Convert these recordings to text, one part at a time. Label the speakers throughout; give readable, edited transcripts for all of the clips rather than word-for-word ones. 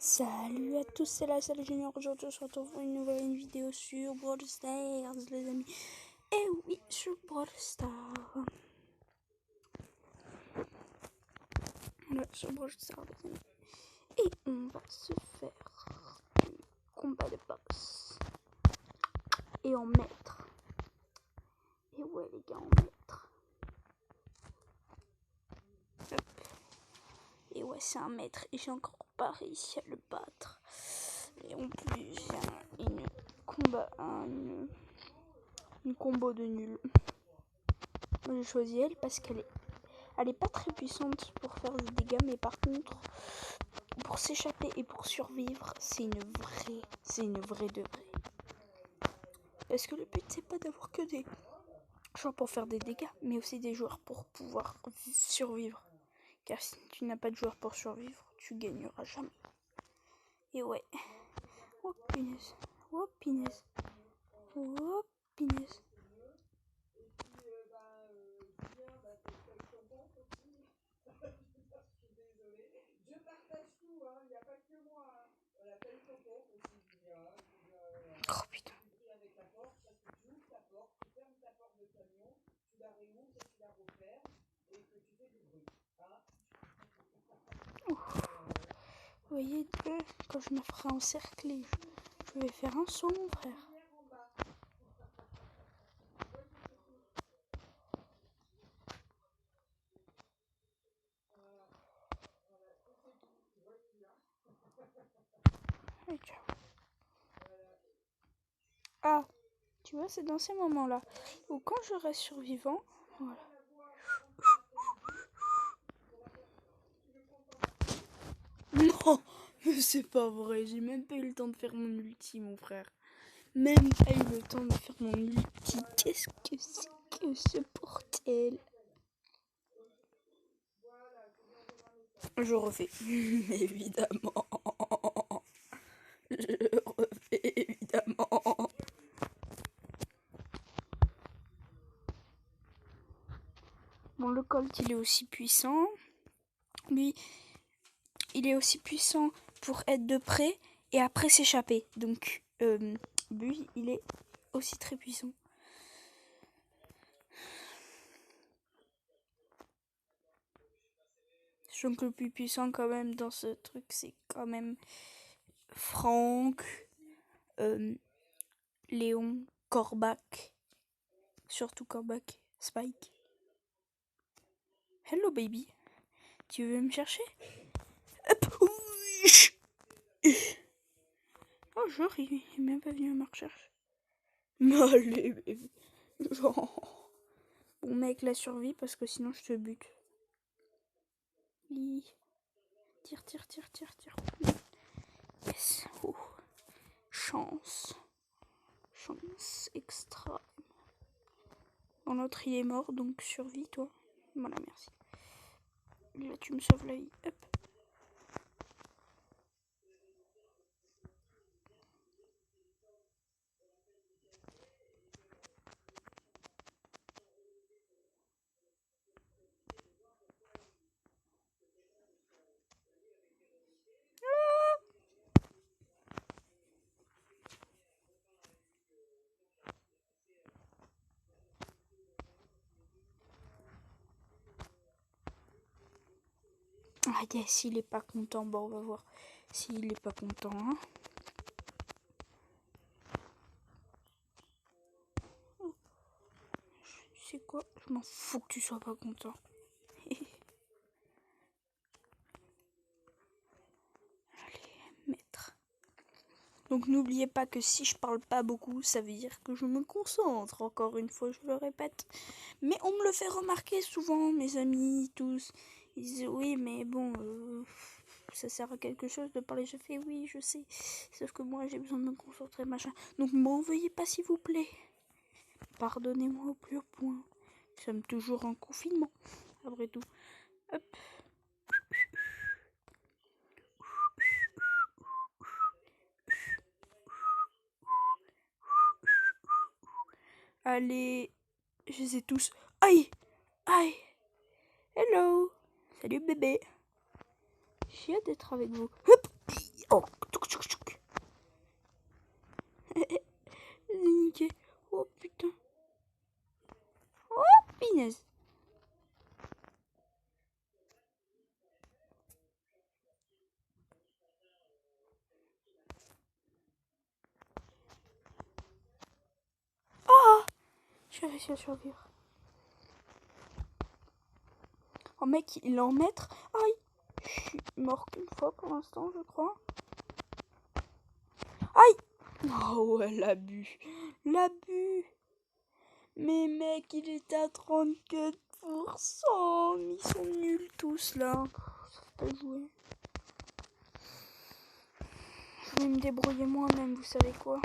Speaker 1: Salut à tous, c'est la salle Junior. Aujourd'hui, on se retrouve pour une nouvelle vidéo sur Brawl Stars, les amis. Et oui, sur Brawl Stars. Voilà, sur Brawl Stars, les amis. Et on va se faire du combat de boss. Et en maître. Et ouais, les gars, en maître. Hop. Et ouais, c'est un maître. Et j'ai encore pas réussi à le battre. Et en plus, j'ai une combo de nul. Moi, j'ai choisi elle parce qu'elle est pas très puissante pour faire des dégâts, mais par contre, pour s'échapper et pour survivre, c'est une vraie de vraie. Parce que le but, c'est pas d'avoir que des joueurs pour faire des dégâts, mais aussi des joueurs pour pouvoir survivre. Car si tu n'as pas de joueurs pour survivre, tu gagneras jamais. Et ouais. Oh punaise. Oh punaise. Oh punaise. Oh putain. Vous voyez, quand je me ferai encercler, je vais faire un saut, mon frère. Et ciao. Ah, tu vois, c'est dans ces moments-là où quand je reste survivant, voilà. Non, mais c'est pas vrai, j'ai même pas eu le temps de faire mon ulti, mon frère. Même pas eu le temps de faire mon ulti. Qu'est-ce que c'est que ce bordel? Je refais, évidemment. Je refais, évidemment. Bon, le Colt, il est aussi puissant. Lui, il est aussi puissant pour être de près et après s'échapper. Donc, lui, il est aussi très puissant. Sachant que le plus puissant quand même dans ce truc, c'est quand même Franck, Léon, Corbac. Surtout Corbac, Spike. Hello baby, tu veux me chercher? Hop. Oh genre, il est même pas venu à ma recherche. Mais allez baby. Genre. Bon mec, la survie parce que sinon je te bute. Tire. Yes. Oh. Chance extra. Bon, l'autre il est mort, donc survie toi. Voilà, merci. Là tu me sauves la vie. Hop. Ah yes, il est pas content. Bon, on va voir s'il est pas content. Hein. Oh. Tu sais quoi? Je m'en fous que tu sois pas content. Allez, maître. Donc n'oubliez pas que si je parle pas beaucoup, ça veut dire que je me concentre. Encore une fois, je le répète. Mais on me le fait remarquer souvent, mes amis, tous. Ils disent oui, mais bon, ça sert à quelque chose de parler. Je fais oui, je sais. Sauf que moi, j'ai besoin de me concentrer, machin. Donc m'en veuillez pas, s'il vous plaît. Pardonnez-moi au plus haut point. Nous sommes toujours en confinement, après tout. Hop. Allez, je les ai tous. Aïe. Hello. Salut bébé. J'ai hâte d'être avec vous. Hop. Oh, tchouk tchouk tchouk. J'ai niqué. Oh putain. Oh punaise. Ah, j'ai réussi à survivre. Oh mec, il est en maître. Aïe, je suis mort qu'une fois pour l'instant, je crois. Aïe. Oh ouais, l'abus. L'abus. Mais mec, il est à 34%. Ils sont nuls tous là. Ça fait pas jouer. Je vais me débrouiller moi-même, vous savez quoi.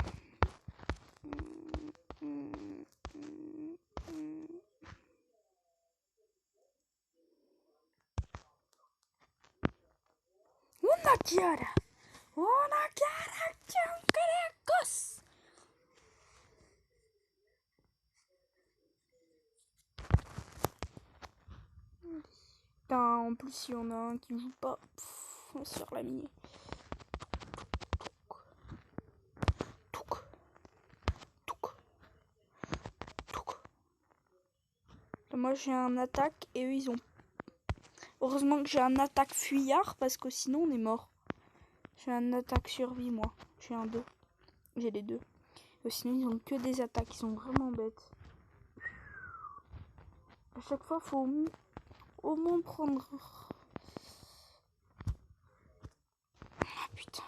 Speaker 1: Una chiara. Una chiara. Cos. Putain, en plus, il y en a un qui joue pas. On va se faire laminer. Moi, j'ai un attaque et eux, ils ont... Heureusement que j'ai un attaque fuyard parce que sinon, on est mort. J'ai un attaque survie, moi. J'ai un 2. J'ai les deux. Et sinon, ils ont que des attaques. Ils sont vraiment bêtes. À chaque fois, faut au moins prendre... Ah putain.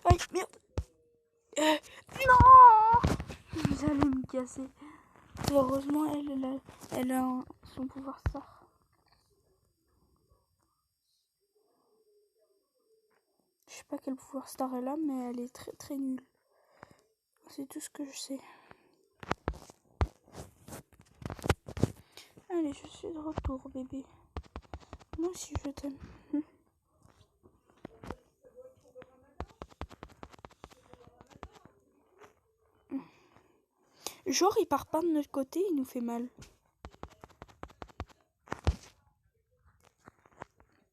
Speaker 1: Aïe, merde. Non. Vous allez me casser. Heureusement, elle a son pouvoir star. Je sais pas quel pouvoir star elle a, mais elle est très très nulle. C'est tout ce que je sais. Allez, je suis de retour, bébé. Moi aussi, je t'aime. Genre, il part pas de notre côté, il nous fait mal.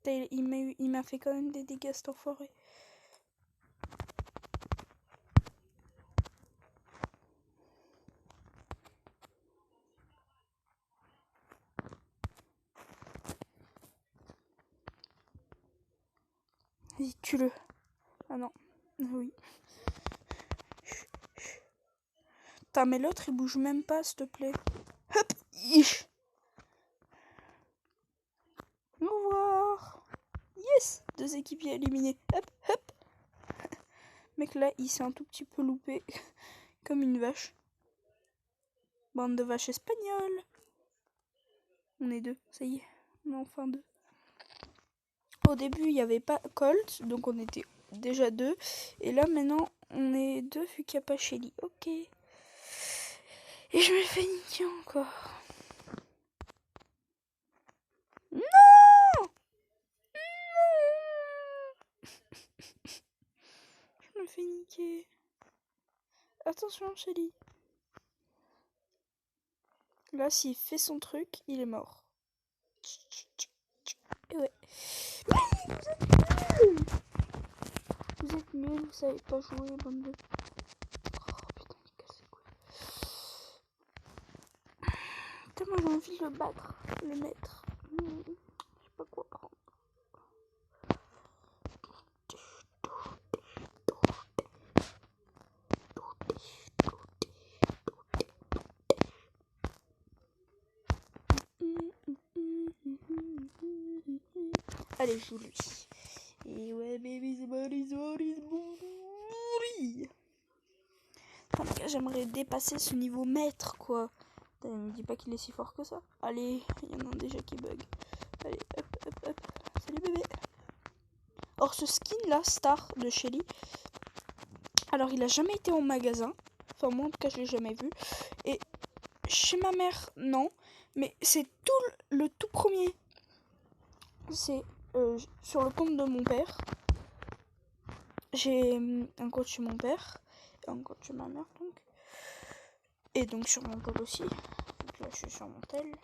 Speaker 1: Il m'a fait quand même des dégâts, cet enfoiré. Vas-y, tue-le. Ah non. Oui. Putain, mais l'autre, il bouge même pas, s'il te plaît. Hop. Ish. Au revoir. Yes. 2 équipiers éliminés. Hop, hop. Mec, là, il s'est un tout petit peu loupé. Comme une vache. Bande de vaches espagnoles. On est 2, ça y est. On est enfin 2. Au début, il n'y avait pas Colt, donc on était déjà 2. Et là, maintenant, on est 2 vu qu'il n'y a pas Shelly. Ok. Et je me fais niquer encore. Non. Je me fais niquer. Attention, Shelly. Là, s'il fait son truc, il est mort. Et ouais. Vous êtes nuls, vous savez pas jouer, bande de... Oh putain, il casse les couilles. Putain, moi j'ai envie de le battre, le mettre. Je sais pas quoi prendre. Allez, je joue lui. Et ouais, baby, c'est pourri. J'aimerais dépasser ce niveau maître, quoi. Ne me dis pas qu'il est si fort que ça. Allez, il y en a un déjà qui bug. Allez, hop, hop, hop. Salut, bébé. Or, ce skin là, Star de Shelly, alors il a jamais été en magasin. Enfin, moi en tout cas, je l'ai jamais vu. Et chez ma mère, non. Mais c'est le tout premier. C'est sur le compte de mon père. J'ai un compte chez mon père. Et un compte chez ma mère, donc. Et donc sur mon tel aussi. Donc là, je suis sur mon tel.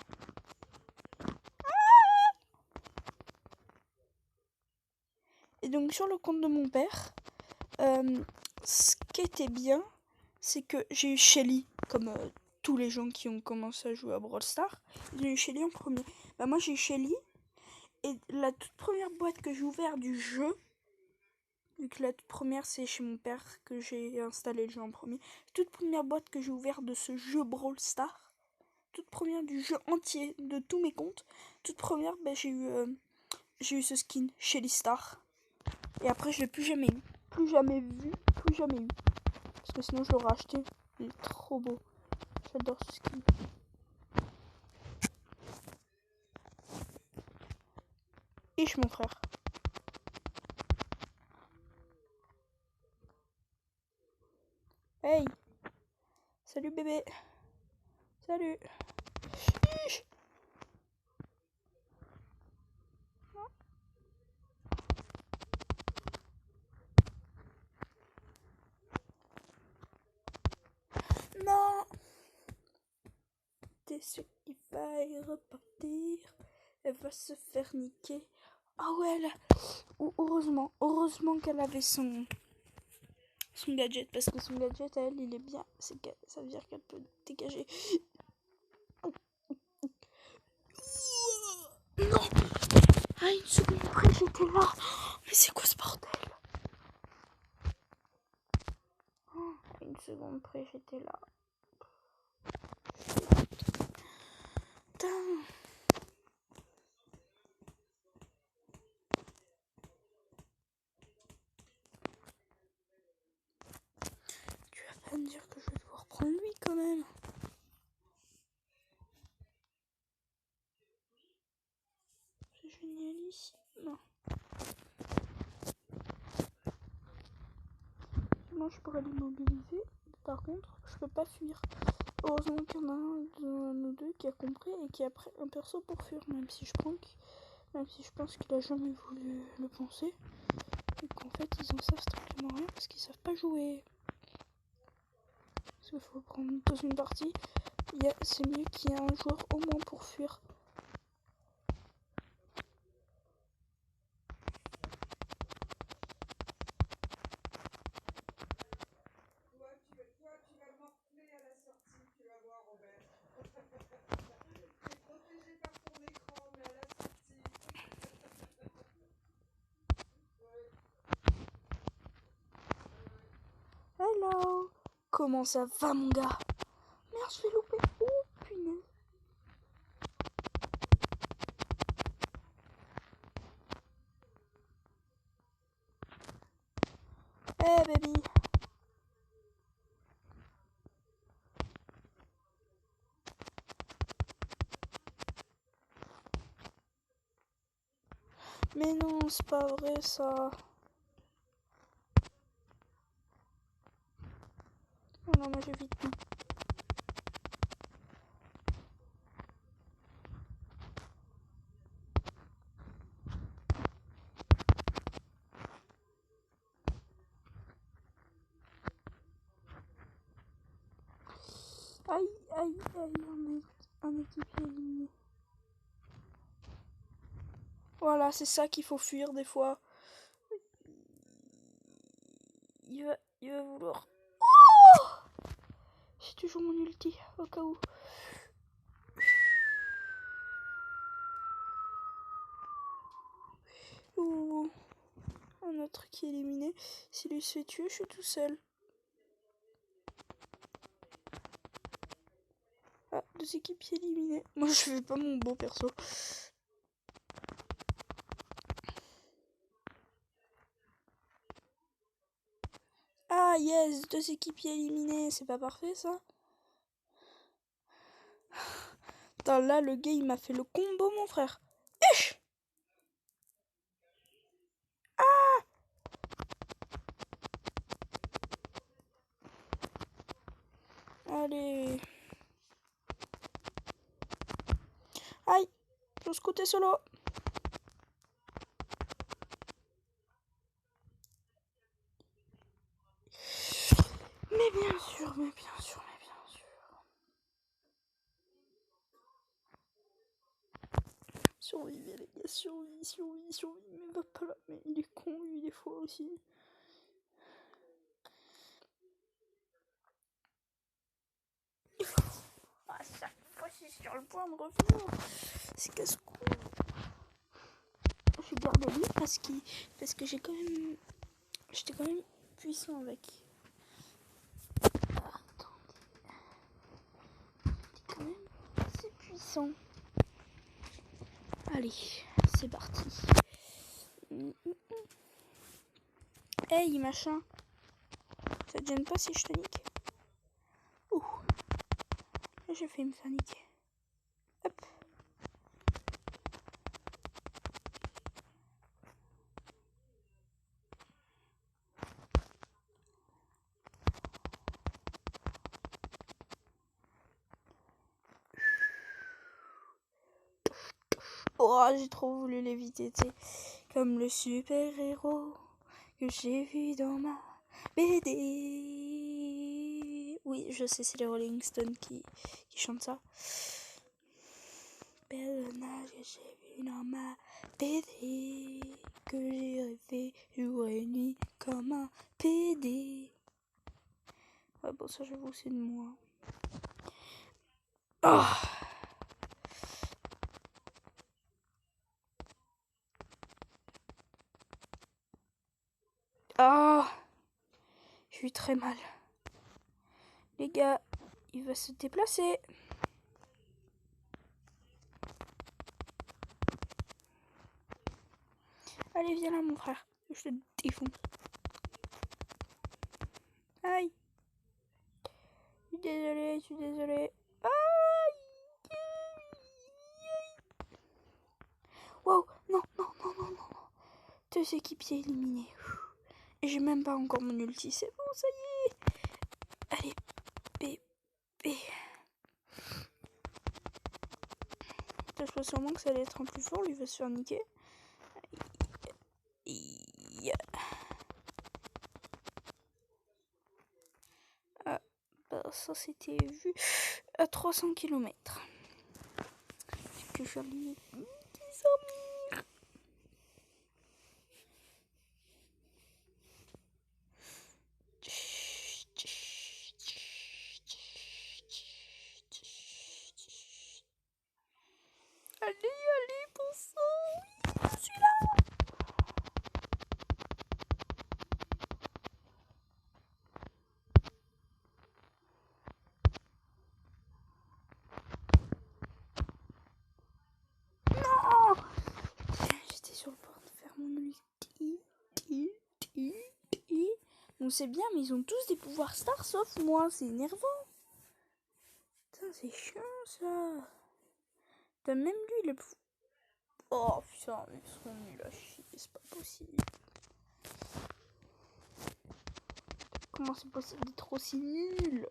Speaker 1: donc sur le compte de mon père, ce qui était bien, c'est que j'ai eu Shelly, comme tous les gens qui ont commencé à jouer à Brawl Stars. Ils ont eu Shelly en premier. Bah moi j'ai eu Shelly, et la toute première boîte que j'ai ouverte du jeu, vu que la toute première c'est chez mon père que j'ai installé le jeu en premier, toute première boîte que j'ai ouverte de ce jeu Brawl Stars, toute première du jeu entier, de tous mes comptes, toute première, bah, j'ai eu ce skin, Shelly Star. Et après, je l'ai plus jamais eu. Plus jamais vu, plus jamais eu. Parce que sinon, je l'aurais acheté. Il est trop beau. J'adore ce skin. Ich, mon frère. Hey. Salut, bébé. Salut. Ich. Non. T'es sûr qu'il va y repartir. Elle va se faire niquer. Ah ouais, là. Heureusement qu'elle avait son gadget, parce que son gadget à elle, il est bien. Ça veut dire qu'elle peut dégager. Non. Ah, une seconde près, j'étais là. Mais c'est quoi ce bordel? Oh, une seconde près, j'étais là. Putain. Tu vas pas me dire que je vais devoir prendre lui quand même. C'est génialissime. Moi, je pourrais l'immobiliser. Par contre, je peux pas fuir. Heureusement qu'il y en a un de nous deux qui a compris et qui a pris un perso pour fuir, même si je pense qu'il a jamais voulu le penser. Et qu'en fait, ils en savent strictement rien parce qu'ils savent pas jouer. Parce qu'il faut prendre dans une partie, c'est mieux qu'il y ait un joueur au moins pour fuir. Hello. Comment ça va, mon gars? Merde, je vais louper. Oh, punaise. Hey, baby. Mais non, c'est pas vrai, ça. Oh non, moi j'évite tout. Aïe, aïe, aïe, un équipier éliminé. Voilà, c'est ça qu'il faut fuir des fois. Il va vouloir... Oh, j'ai toujours mon ulti, au cas où. Ouh, un autre qui est éliminé. S'il lui se fait tuer, je suis tout seul. Ah, 2 équipiers éliminés. Moi, je fais pas mon beau perso. Ah, yes, 2 équipiers éliminés. C'est pas parfait, ça? Putain, là, le gars, il m'a fait le combo, mon frère. Esh! Ah! Allez. Aïe, je scoutais solo. Mais bien sûr, mais bien sûr, mais bien sûr. Survivez les gars, survie. Mais va pas là, mais il est con lui des fois aussi. À chaque fois je suis sur le point de revenir. C'est casse-cou. Je garde lui parce que j'étais quand même puissant avec. Attendez. J'étais quand même assez puissant. Allez, c'est parti. Hey machin. Ça te gêne pas si je te nique? Ouh. Là j'ai failli me faire niquer. Hop. Oh, j'ai trop voulu l'éviter, tu sais. Comme le super-héros que j'ai vu dans ma BD. Oui, je sais, c'est les Rolling Stones qui chantent ça. Personnage que j'ai vu dans ma BD. Que j'ai rêvé jour et nuit comme un PD. Ouais, bon, ça, j'avoue, c'est de moi. Oh! Ah, je suis très mal. Les gars, il va se déplacer. Allez, viens là, mon frère. Je te défonce. Aïe. Je suis désolée. Aïe. Wow, non. Deux équipiers éliminés. Et j'ai même pas encore mon ulti. C'est bon, ça y est. Allez, bébé. Je pense sûrement que ça allait être un plus fort. Lui va se faire niquer. Ah, bah ça c'était vu à 300 km. Que je lis dormir. Allez, bon sang. Oui, je suis là. J'étais sur le point de faire mon ulti. Bon, c'est bien, mais ils ont tous des pouvoirs stars sauf moi. C'est énervant. Putain, c'est chiant ça. T'as même lui le pouvoir. Oh putain, ils sont nuls à chier. C'est pas possible. Comment c'est possible d'être aussi nul?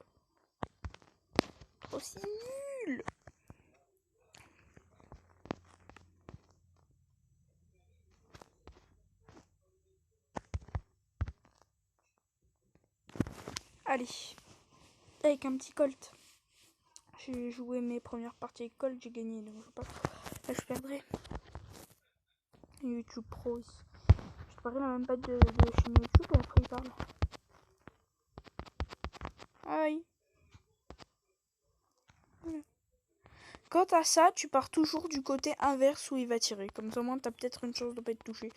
Speaker 1: Aussi nul. Allez, avec un petit Colt. J'ai joué mes premières parties avec Colt, j'ai gagné, donc je sais pas. Là, je perdrai. YouTube Pro. Je te parlais même pas de chaîne YouTube et après il parle. Aïe. Voilà. Quant à ça, tu pars toujours du côté inverse où il va tirer. Comme ça, au moins, t'as peut-être une chance de pas être touché.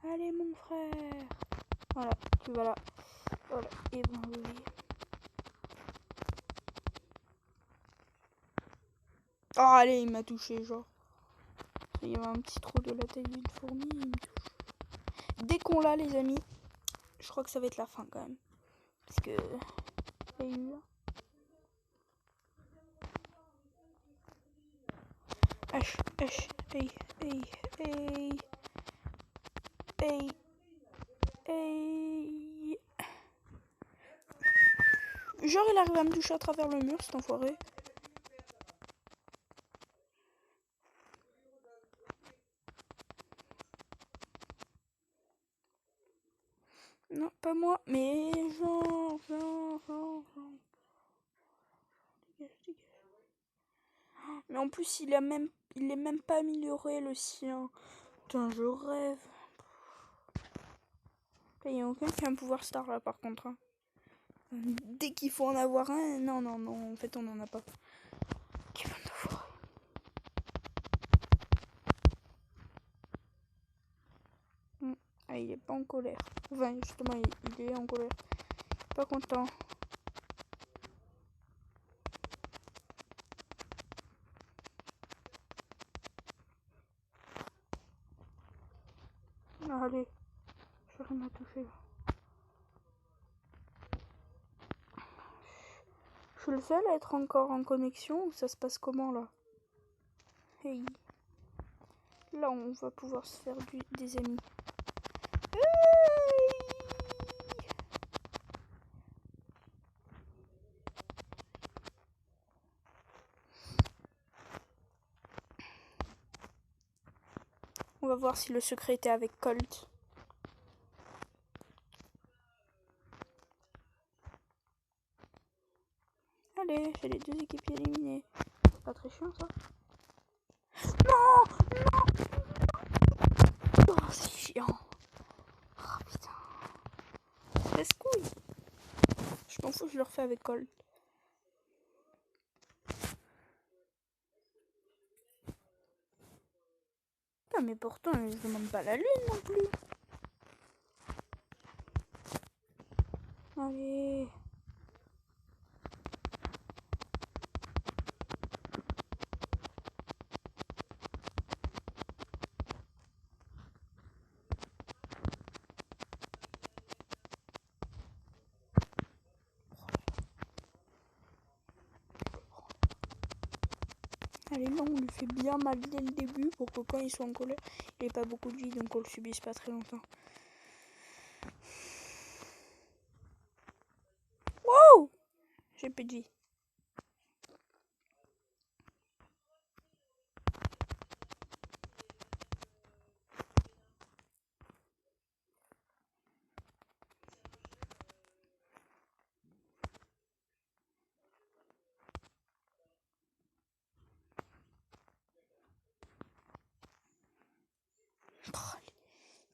Speaker 1: Allez, mon frère. Voilà, tu vas là. Voilà, et ben oui. Oh, allez, il m'a touché, genre. Il y avait un petit trou de la taille d'une fourmi, il me touche. Dès qu'on l'a, les amis, je crois que ça va être la fin quand même. Parce que. Il y a eu. Hey. Genre, il arrive à me toucher à travers le mur, cet enfoiré. Non, pas moi, mais genre. Dégage. Mais en plus, il est même pas amélioré le sien. Putain, je rêve. Il n'y a aucun qui a un pouvoir star là par contre. Hein. Dès qu'il faut en avoir un, non, en fait on en a pas. Qui va en avoir? Ah, il est pas en colère. Enfin, justement, il est en colère. Pas content. Ah, allez, je rien à toucher. Je suis le seul à être encore en connexion ou ça se passe comment là? Hey. Là, on va pouvoir se faire des amis. Hey. On va voir si le secret était avec Colt. Allez, j'ai les deux équipiers éliminés. C'est pas très chiant ça. Non, non. Oh, c'est chiant. Oh putain. Casse-couille. Je m'en fous, je le refais avec Colt. Ah, mais pourtant, je demande pas la lune non plus. Allez. Allez, là, on lui fait bien mal dès le début pour que quand il soit en colère, il n'ait pas beaucoup de vie, donc on le subisse pas très longtemps. Wow! J'ai plus de vie.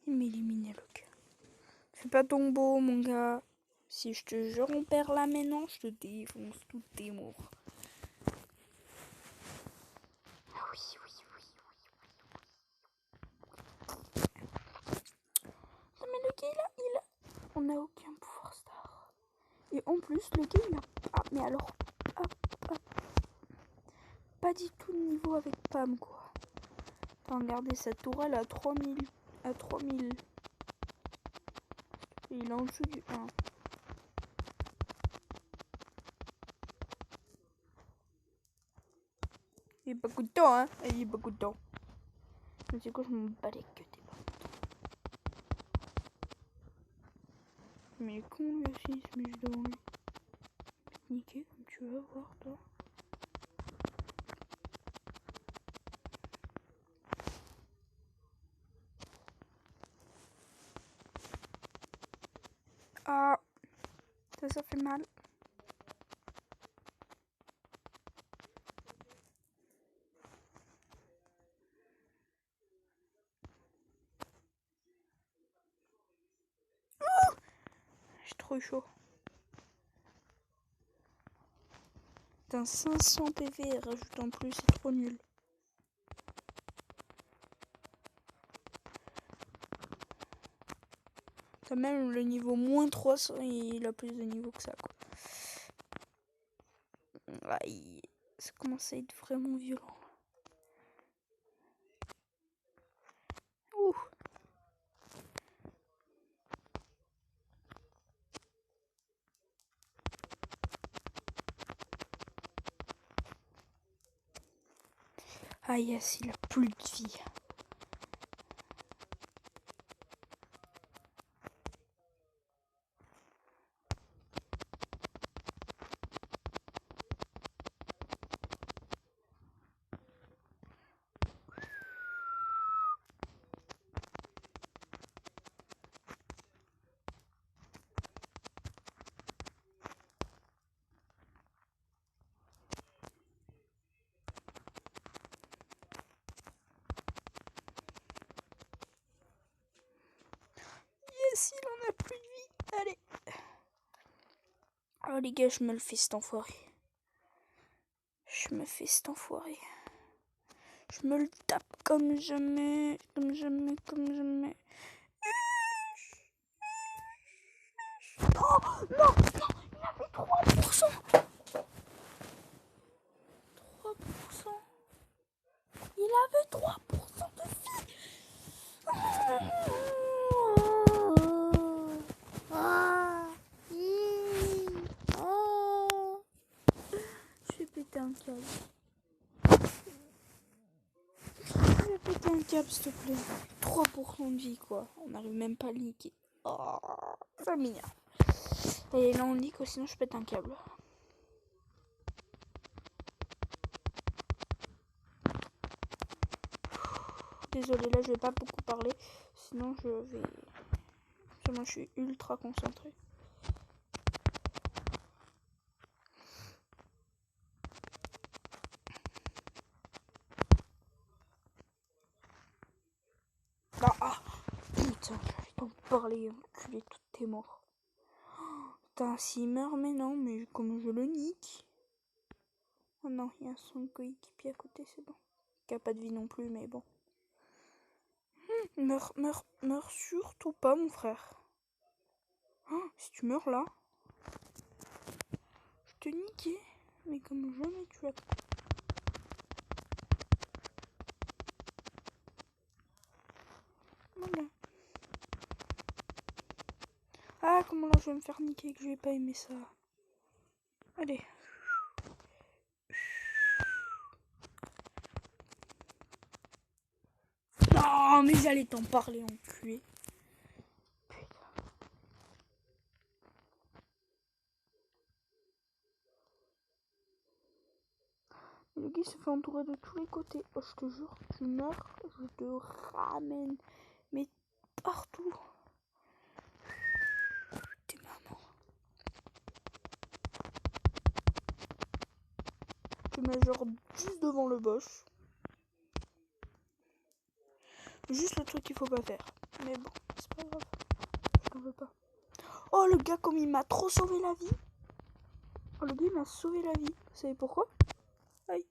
Speaker 1: Il m'éliminait le gars. Fais pas ton beau, mon gars. Si je te jure, on perd là maintenant, je te défonce toutes tes morts. Ah oui. Non mais le gars, il a... On n'a aucun pouvoir star. Et en plus, le gars, il a... Ah, mais alors... Pas du tout de niveau avec Pam, quoi. Attends, regardez, sa tourelle à 3000... À 3000... Il est en dessous du 1. Il est pas content, hein. Il est pas content. Mais c'est quoi, je m'en bats les queues, t'es pas content. Mais il est con, lui aussi, il se met juste devant lui. Niquer, comme tu vas voir, toi. Ah, ça fait mal. J'ai trop chaud. Putain, 500 PV et rajoute en plus, c'est trop nul. T'as même le niveau moins 300, il a plus de niveau que ça, quoi. Aïe, ça commence à être vraiment violent. Ouh. Ah yes, il a plus de vie. facile, on a plus de vie. Allez. Oh les gars, je me le fais cet enfoiré. Je me le tape comme jamais. Oh non, il avait 3%. 3%. Il avait 3% de vie. Je vais péter un câble. S'il te plaît. 3% de vie, quoi. On n'arrive même pas à le niquer. Oh, ça m'énerve. Et là, on nique, sinon je pète un câble. Désolée, là, je vais pas beaucoup parler. Sinon, je vais... Moi, je suis ultra concentrée. Ah, putain, j'allais t'en parler, enculé, tout est mort. Putain, s'il meurt, mais non, mais comme je le nique. Oh non, il y a son coéquipier à côté, c'est bon. Qui a pas de vie non plus, mais bon. Meurs surtout pas, mon frère. Oh, si tu meurs là, je te niquais, mais comme jamais tu as... Voilà. Ah, comment là je vais me faire niquer, que je vais pas aimer ça. Allez. Non, mais j'allais t'en parler, enculé. Putain. Le gars se fait entourer de tous les côtés. Oh, je te jure, tu meurs, je te ramène. Mais partout. T'es maman. Je mets genre juste devant le boss. Juste le truc qu'il faut pas faire. Mais bon, c'est pas grave. Je t'en veux pas. Oh, le gars, comme il m'a trop sauvé la vie. Oh, le gars, il m'a sauvé la vie. Vous savez pourquoi? Aïe,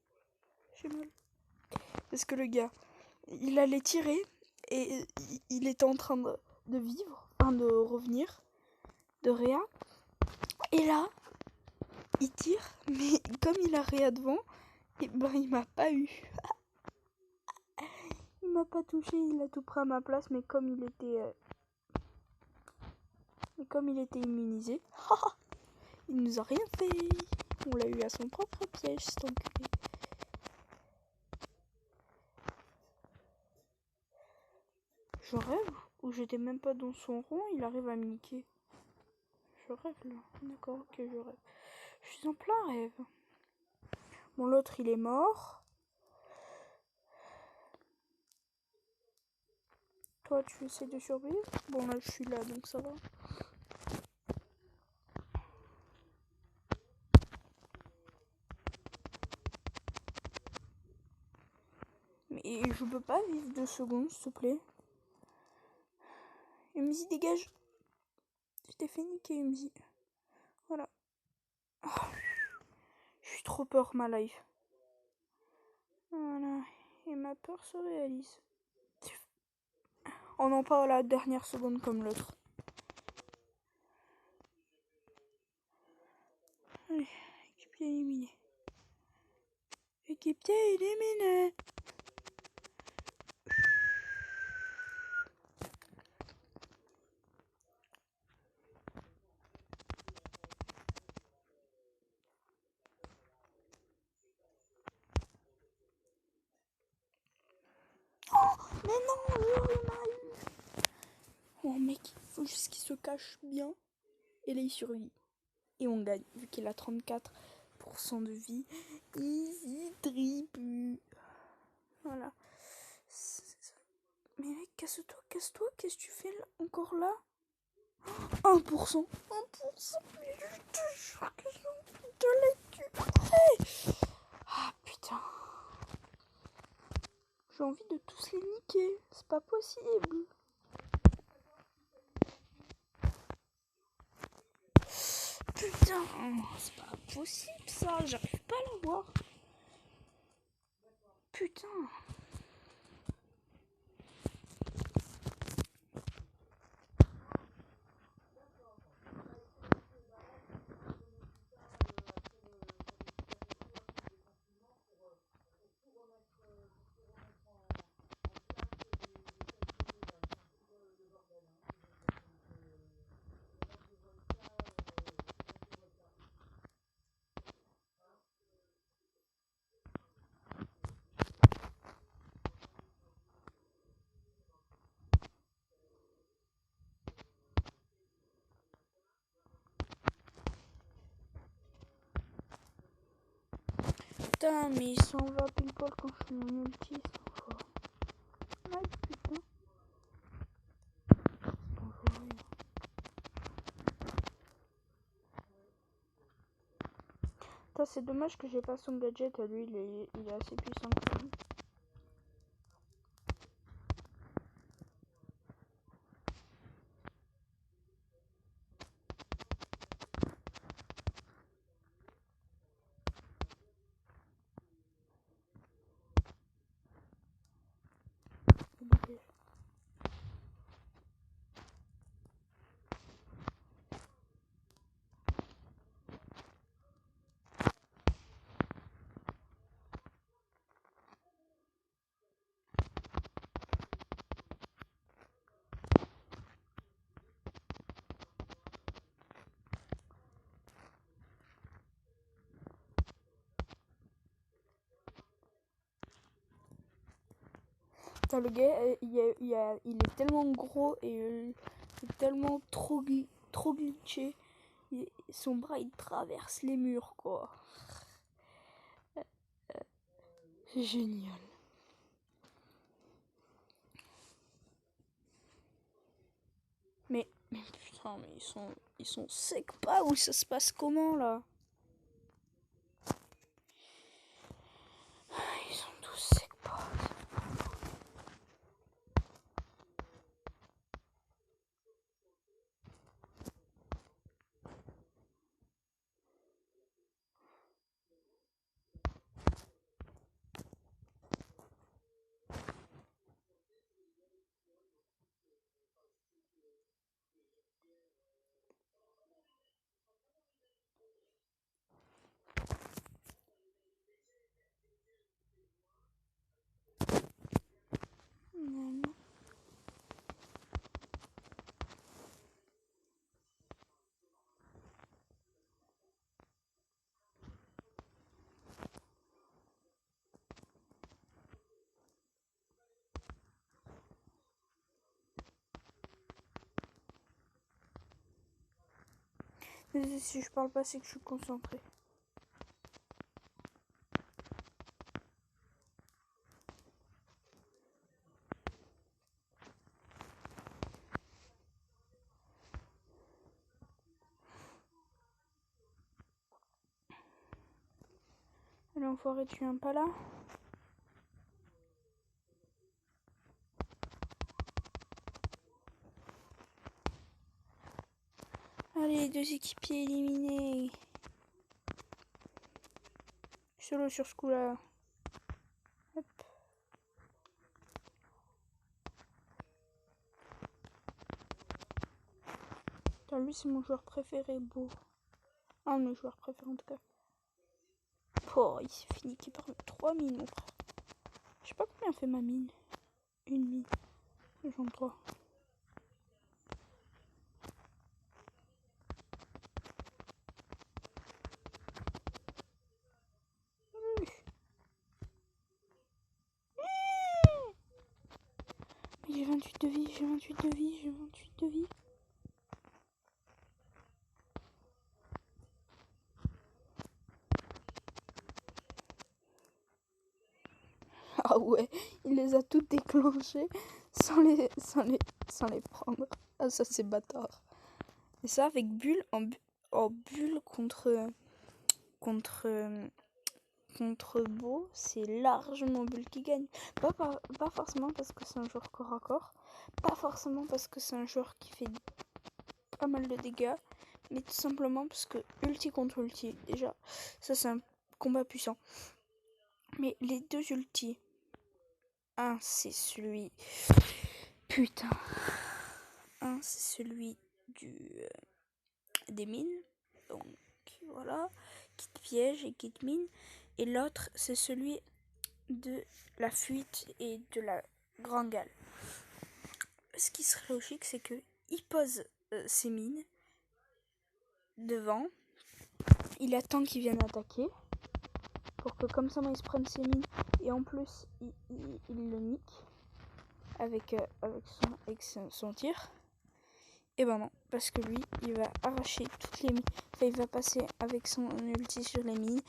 Speaker 1: j'ai mal. Parce que le gars, il allait tirer et il était en train de vivre, enfin de revenir de Réa. Et là, il tire, mais comme il a Réa devant, et ben il m'a pas eu. Il m'a pas touché, il a tout pris à ma place, mais comme il était immunisé, il nous a rien fait. On l'a eu à son propre piège, cet enculé. Je rêve ou j'étais même pas dans son rond, il arrive à me niquer. Je rêve là, d'accord, ok, je rêve. Je suis en plein rêve. Bon, l'autre il est mort. Toi tu essaies de survivre. Bon là je suis là donc ça va. Mais je peux pas vivre 2 secondes s'il te plaît. Umzi dégage. Je t'ai fait niquer Umzi. Voilà. Oh, je suis trop peur ma life. Voilà. Et ma peur se réalise. On en parle à la dernière seconde comme l'autre. Allez, équipier éliminé. Équipier éliminé. Oh, mais non, il m'a eu. Oh mec, il faut juste qu'il se cache bien. Et là il survit. Et on gagne, vu qu'il a 34% de vie. Easy tribu. Voilà. Mais mec, casse-toi. Qu'est-ce que tu fais là, encore là? 1%. 1%. Mais je te jure que j'ai envie de les tuer. Ah putain. J'ai envie de tous les niquer. C'est pas possible. Putain, c'est pas possible ça, j'arrive pas à l'avoir. Putain. Putain, mais il s'en va pile poil quand je fais mon ulti, cette fois. Ah putain. Putain, c'est dommage que j'ai pas son gadget à lui, il est assez puissant quand même. Putain, le gars, il est tellement gros et tellement trop glitché. Son bras, il traverse les murs, quoi. C'est génial. Mais putain, mais ils sont secs pas, ou ça se passe comment, là? Ils sont tous secs pas. Si je parle pas, c'est que je suis concentrée. L'enfoiré, tu viens pas là? Allez, 2 équipiers éliminés. Solo sur ce coup-là. Hop. Putain, lui, c'est mon joueur préféré, beau. Un de mes joueurs préférés, en tout cas. Oh, il s'est fini qui par 3 mines, mon frère. Je sais pas combien fait ma mine. Une mine. J'en 3. J'ai 28 de vie, j'ai 28 de vie, j'ai 28 de vie. Ah ouais, il les a toutes déclenchées sans les prendre. Ah ça c'est bâtard. Et ça avec bulle en bulle contre Beau, c'est largement Bull qui gagne. Pas forcément parce que c'est un joueur corps à corps, pas forcément parce que c'est un joueur qui fait pas mal de dégâts, Mais tout simplement parce que ulti contre ulti, déjà, ça c'est un combat puissant. Mais les deux ultis, un c'est celui... Putain. Un c'est celui des mines. Donc voilà, qui te piège et qui te mine. Et l'autre c'est celui de la fuite et de la grande gale. Ce qui serait logique, c'est que il pose ses mines devant, il attend qu'ils viennent attaquer pour que comme ça il se prenne ses mines et en plus il le nique avec son tir. Et ben non, parce que lui il va arracher toutes les mines, enfin il va passer avec son ulti sur les mines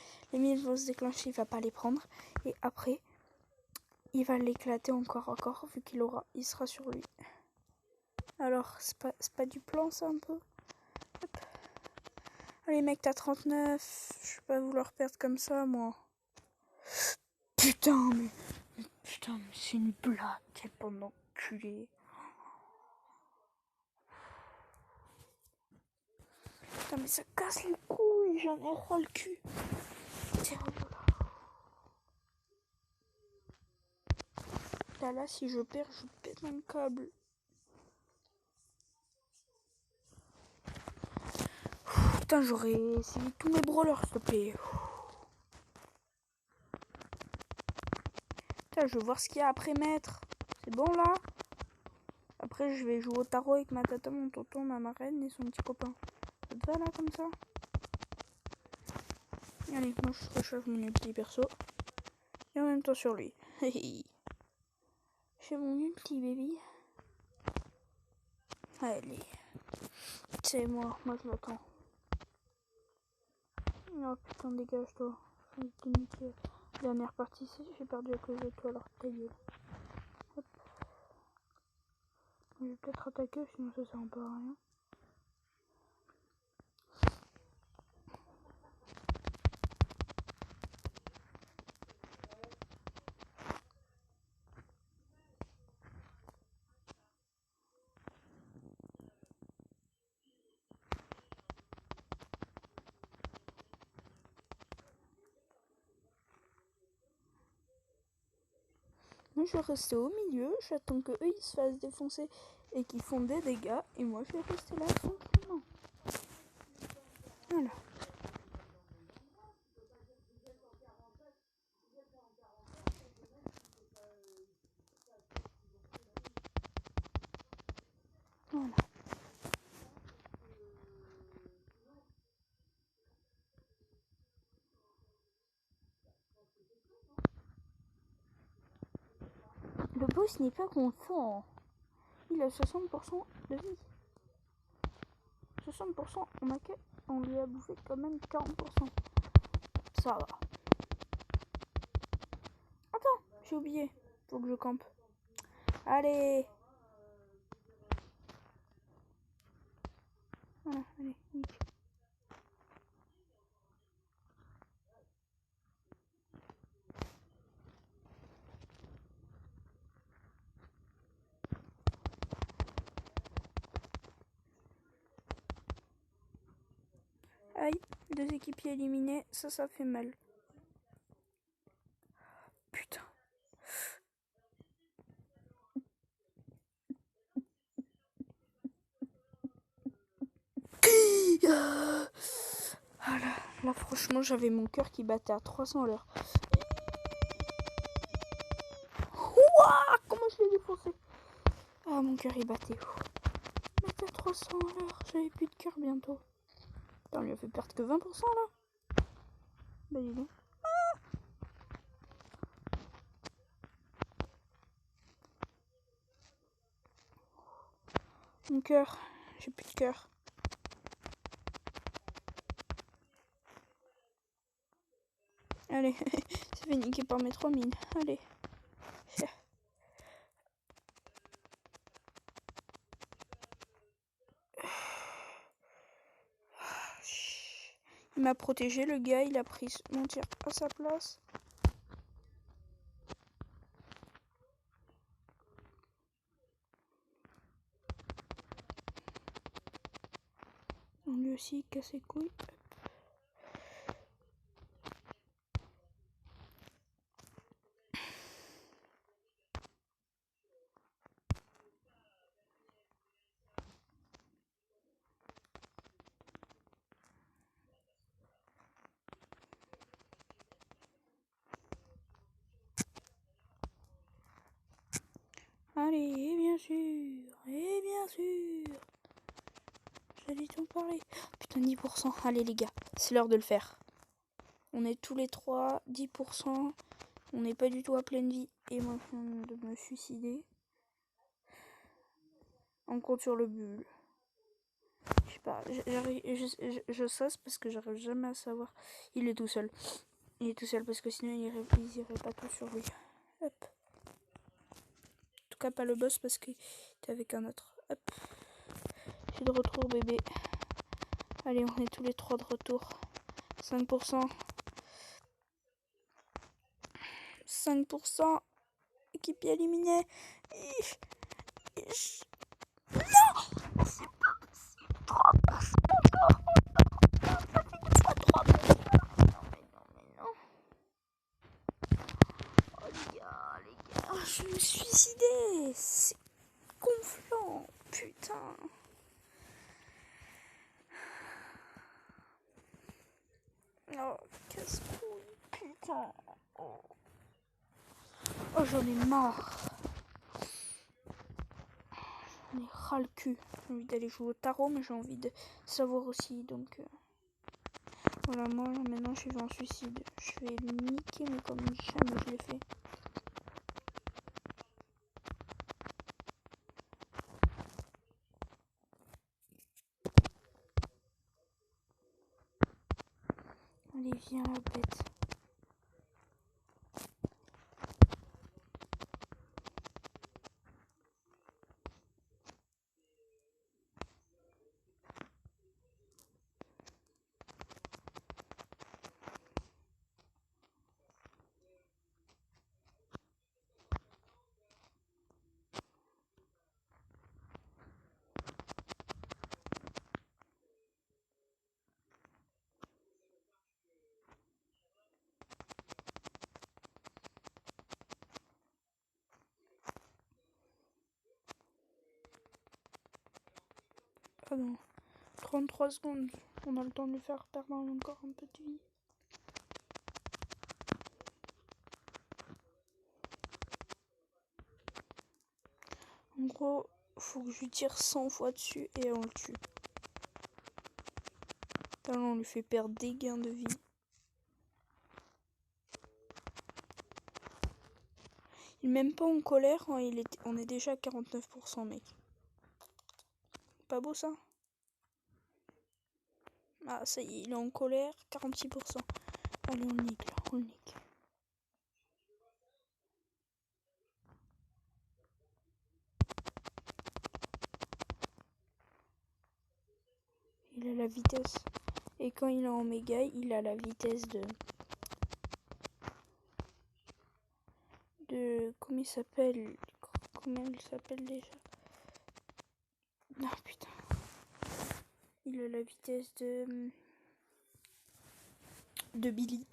Speaker 1: vont se déclencher, il va pas les prendre et après il va l'éclater encore vu il sera sur lui. Alors, c'est pas du plan, ça, un peu? Hop. Allez, mec, t'as 39. Je vais pas vouloir perdre comme ça, moi. Putain, mais c'est une blague. Quel bande d'enculé. Putain, mais ça casse les couilles. J'en ai ras le cul. Tiens, voilà. Là, si je perds, je pète un câble. Putain, j'aurais essayé tous mes brawlers, s'il te plaît. Putain, je veux voir ce qu'il y a après maître. C'est bon, là? Après, je vais jouer au tarot avec ma tata, mon tonton, ma marraine et son petit copain. Ça te va, là, comme ça? Allez, moi, je recharge mon ulti perso. Et en même temps sur lui. J'ai mon ulti, baby. Allez. C'est moi je l'attends. Oh putain, dégage-toi. Dernière partie, j'ai perdu à cause de toi, alors ta gueule. Hop. Je vais peut-être attaquer, sinon ça sert un peu à rien. Moi je vais rester au milieu, j'attends que eux ils se fassent défoncer et qu'ils font des dégâts, et moi je vais rester là tranquillement. Voilà. Voilà. Le boss n'est pas content. Il a 60% de vie. 60%, on lui a bouffé quand même 40%. Ça va. Attends, j'ai oublié. Faut que je campe. Allez. Voilà, allez, nique. Aïe, 2 équipiers éliminés, ça fait mal. Putain. Ah là, franchement, j'avais mon cœur qui battait à 300 à l'heure. Ouah, comment je l'ai défoncé. Ah, mon cœur il battait. Il battait à 300 à l'heure, j'avais plus de cœur bientôt. Putain, on lui a fait perdre que 20% là. Bah dis donc. Mon cœur, j'ai plus de cœur. Allez, c'est fait niquer par mes 3 mines. Allez. Il m'a protégé, le gars, il a pris mon tir à sa place. On lui aussi, casse les couilles. Allez, et bien sûr. J'allais t'en parler. Putain, 10%. Allez les gars, c'est l'heure de le faire. On est tous les trois, 10%. On n'est pas du tout à pleine vie. Et moi, je viens de me suicider. On compte sur le bulle. Je sais pas, je sasse parce que j'arrive jamais à savoir. Il est tout seul. Il est tout seul parce que sinon ils iraient pas tous sur lui. Hop. En tout cas pas le boss parce qu'il était avec un autre. Hop. Je suis de retour bébé. Allez, on est tous les trois de retour. 5%. 5%. Équipe éliminée. Non, c'est pas possible. 3%. Ça fait une fois 3%. Non. Oh les gars, je vais me suicider. C'est gonflant, putain. Oh, casse-couille, putain. Oh, j'en ai marre. J'en ai ras le cul. J'ai envie d'aller jouer au tarot, mais j'ai envie de savoir aussi, donc... Voilà, moi, maintenant, je vais en suicide. Je vais le niquer, mais comme jamais je l'ai fait. Allez, viens, la bête. Ah non, 33 secondes. On a le temps de lui faire perdre encore un peu de vie. En gros, faut que je lui tire 100 fois dessus et on le tue. Là, on lui fait perdre des gains de vie. Il est même pas en colère, hein, on est déjà à 49%, mec. Pas beau ça? Ah, ça y est, il est en colère, 46%. Allez, on le nique là, on le nique. Il a la vitesse. Et quand il est en méga, il a la vitesse de... Comment il s'appelle? Comment il s'appelle déjà? Ah putain. Il a la vitesse de Billy.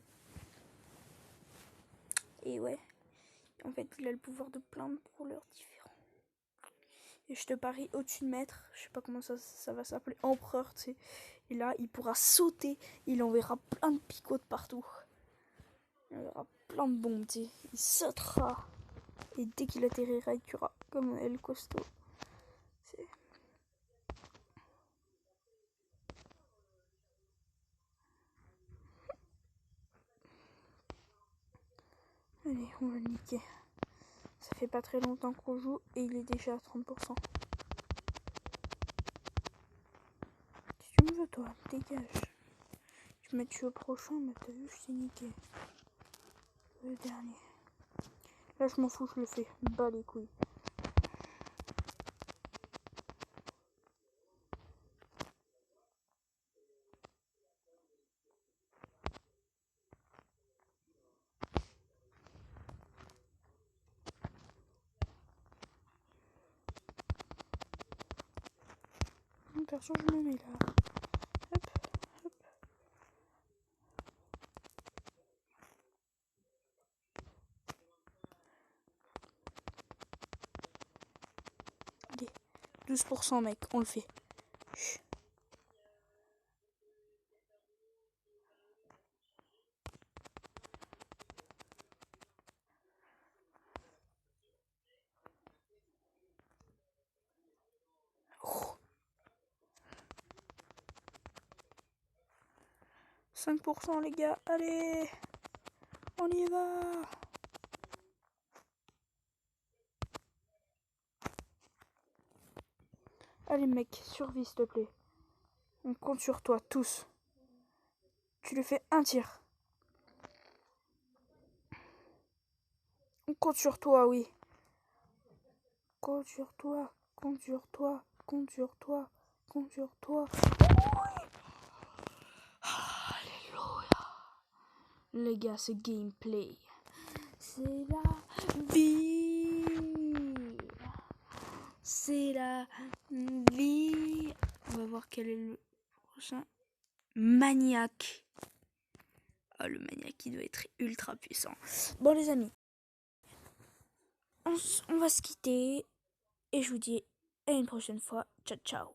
Speaker 1: Et ouais. En fait, il a le pouvoir de plein de couleurs différents. Et je te parie au-dessus de maître. Je sais pas comment ça va s'appeler. Empereur, tu sais. Et là, il pourra sauter. Il enverra plein de picots partout. Il enverra plein de bombes, tu sais. Il sautera. Et dès qu'il atterrira, il tuera. Comme El Costo. C'est... Allez, on va le niquer. Ça fait pas très longtemps qu'on joue et il est déjà à 30%. Si tu me veux, toi, dégage. Tu m'as tué au prochain, mais t'as vu, je t'ai niqué. Le dernier. Là, je m'en fous, je le fais. Bas les couilles. Perso, je me mets là. Hop. 12% mec, on le fait. Chut. Oh. 5% les gars, allez, on y va. Allez mec, survie s'il te plaît. On compte sur toi, tous. Tu lui fais un tir. On compte sur toi, oui. Compte sur toi, compte sur toi, compte sur toi, compte sur toi. Oui. Alléluia. Les gars, ce gameplay, c'est la vie. C'est la vie. On va voir quel est le prochain. Maniaque. Oh, le maniaque, il doit être ultra puissant. Bon, les amis, on va se quitter. Et je vous dis à une prochaine fois. Ciao, ciao.